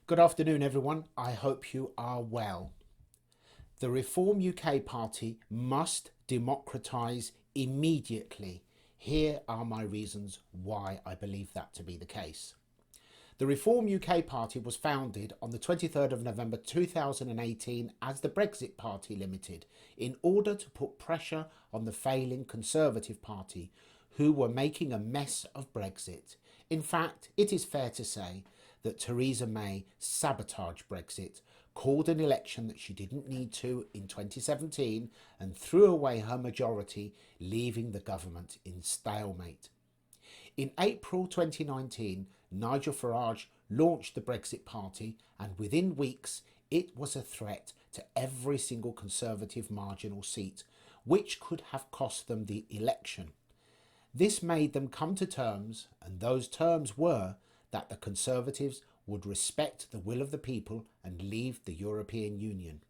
Good afternoon, everyone. I hope you are well. The Reform UK Party must democratise immediately. Here are my reasons why I believe that to be the case. The Reform UK Party was founded on the 23rd of November 2018 as the Brexit Party Limited in order to put pressure on the failing Conservative Party, who were making a mess of Brexit. In fact, it is fair to say that Theresa May sabotaged Brexit, called an election that she didn't need to in 2017 and threw away her majority, leaving the government in stalemate. In April 2019, Nigel Farage launched the Brexit Party, and within weeks it was a threat to every single Conservative marginal seat, which could have cost them the election. This made them come to terms, and those terms were that the Conservatives would respect the will of the people and leave the European Union.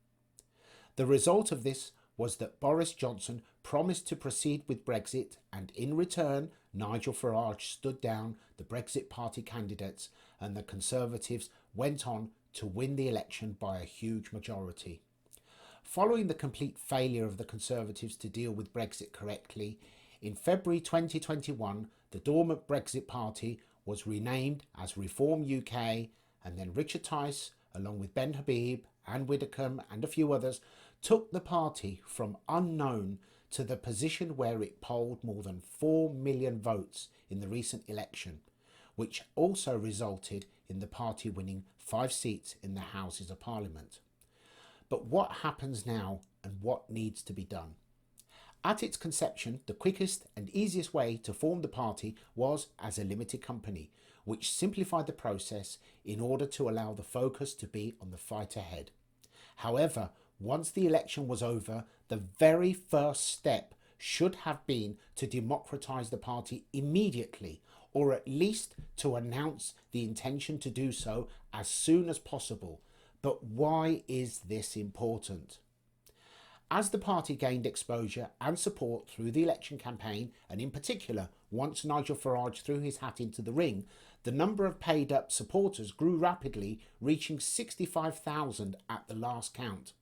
The result of this was that Boris Johnson promised to proceed with Brexit, and in return Nigel Farage stood down the Brexit Party candidates, and the Conservatives went on to win the election by a huge majority. Following the complete failure of the Conservatives to deal with Brexit correctly, in February 2021 the dormant Brexit Party was renamed as Reform UK, and then Richard Tice, along with Ben Habib, Anne Widdecombe and a few others, took the party from unknown to the position where it polled more than 4 million votes in the recent election, which also resulted in the party winning 5 seats in the Houses of Parliament. But what happens now, and what needs to be done? At its conception, the quickest and easiest way to form the party was as a limited company, which simplified the process in order to allow the focus to be on the fight ahead. However, once the election was over, the very first step should have been to democratise the party immediately, or at least to announce the intention to do so as soon as possible. But why is this important? As the party gained exposure and support through the election campaign, and in particular once Nigel Farage threw his hat into the ring, the number of paid up supporters grew rapidly, reaching 65,000 at the last count.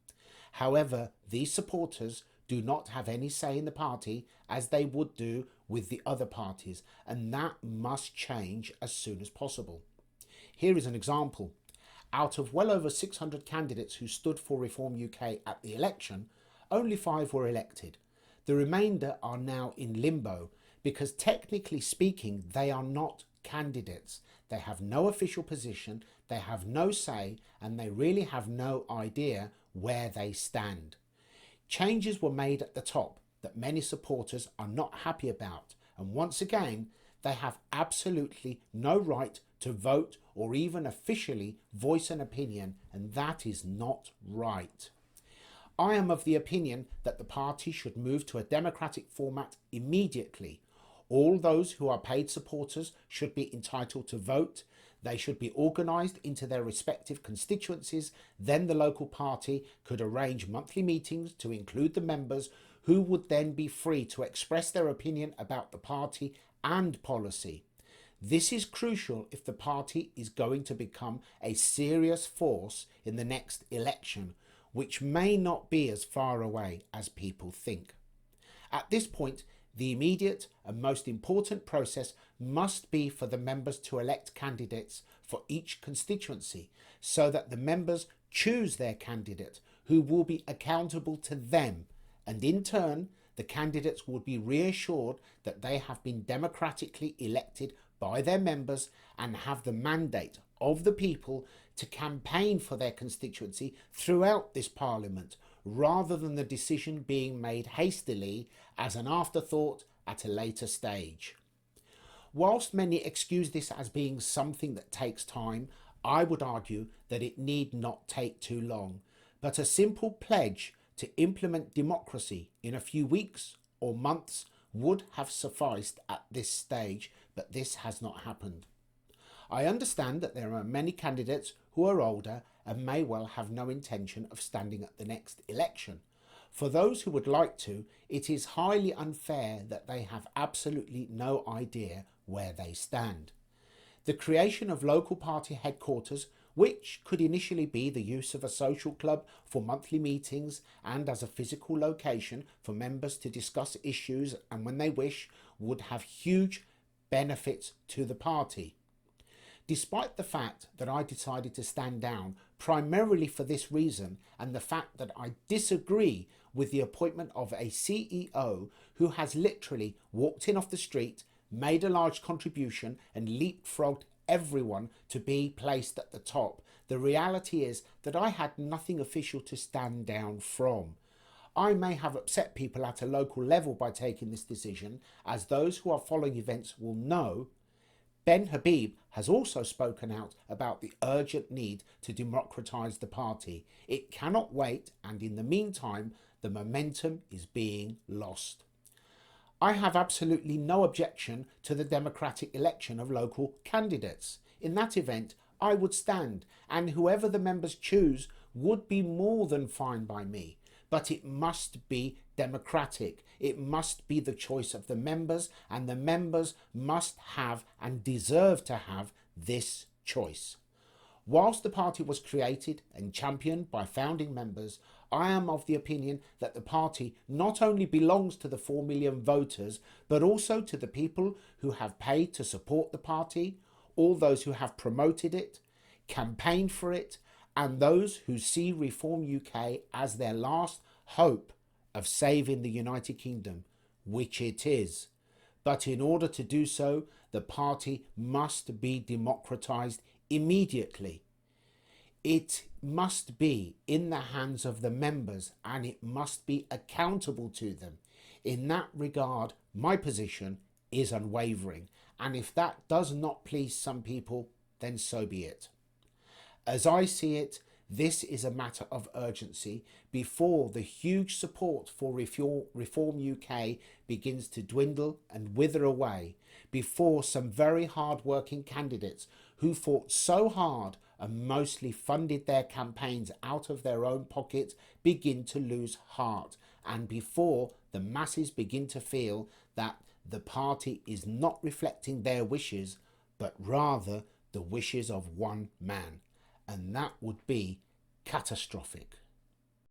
However, these supporters do not have any say in the party as they would do with the other parties, and that must change as soon as possible. Here is an example. Out of well over 600 candidates who stood for Reform UK at the election, only 5 were elected. The remainder are now in limbo because, technically speaking, they are not candidates. They have no official position, they have no say, and they really have no idea where they stand. Changes were made at the top that many supporters are not happy about, and once again, they have absolutely no right to vote or even officially voice an opinion, and that is not right. I am of the opinion that the party should move to a democratic format immediately. All those who are paid supporters should be entitled to vote. They should be organised into their respective constituencies. Then the local party could arrange monthly meetings to include the members, who would then be free to express their opinion about the party and policy. This is crucial if the party is going to become a serious force in the next election, which may not be as far away as people think. At this point, the immediate and most important process must be for the members to elect candidates for each constituency, so that the members choose their candidate, who will be accountable to them, and in turn the candidates will be reassured that they have been democratically elected by their members and have the mandate of the people to campaign for their constituency throughout this parliament, rather than the decision being made hastily as an afterthought at a later stage. Whilst many excuse this as being something that takes time, I would argue that it need not take too long, but a simple pledge to implement democracy in a few weeks or months would have sufficed at this stage, but this has not happened. I understand that there are many candidates who are older and may well have no intention of standing at the next election. For those who would like to, it is highly unfair that they have absolutely no idea where they stand. The creation of local party headquarters which could initially be the use of a social club for monthly meetings and as a physical location for members to discuss issues and when they wish, would have huge benefits to the party. Despite the fact that I decided to stand down primarily for this reason and the fact that I disagree with the appointment of a CEO who has literally walked in off the street, made a large contribution and leapfrogged everyone to be placed at the top, the reality is that I had nothing official to stand down from. I may have upset people at a local level by taking this decision, as those who are following events will know. Ben Habib has also spoken out about the urgent need to democratise the party. It cannot wait, and in the meantime, the momentum is being lost. I have absolutely no objection to the democratic election of local candidates. In that event, I would stand, and whoever the members choose would be more than fine by me. But it must be democratic. It must be the choice of the members, and the members must have and deserve to have this choice. Whilst the party was created and championed by founding members, I am of the opinion that the party not only belongs to the 4 million voters, but also to the people who have paid to support the party, all those who have promoted it, campaigned for it, and those who see Reform UK as their last hope of saving the United Kingdom, which it is. But in order to do so, the party must be democratised immediately. It must be in the hands of the members and it must be accountable to them. In that regard, my position is unwavering, and if that does not please some people, then so be it. As I see it, this is a matter of urgency before the huge support for Reform UK begins to dwindle and wither away, before some very hard-working candidates who fought so hard and mostly funded their campaigns out of their own pockets begin to lose heart, and before the masses begin to feel that the party is not reflecting their wishes, but rather the wishes of one man. And that would be catastrophic.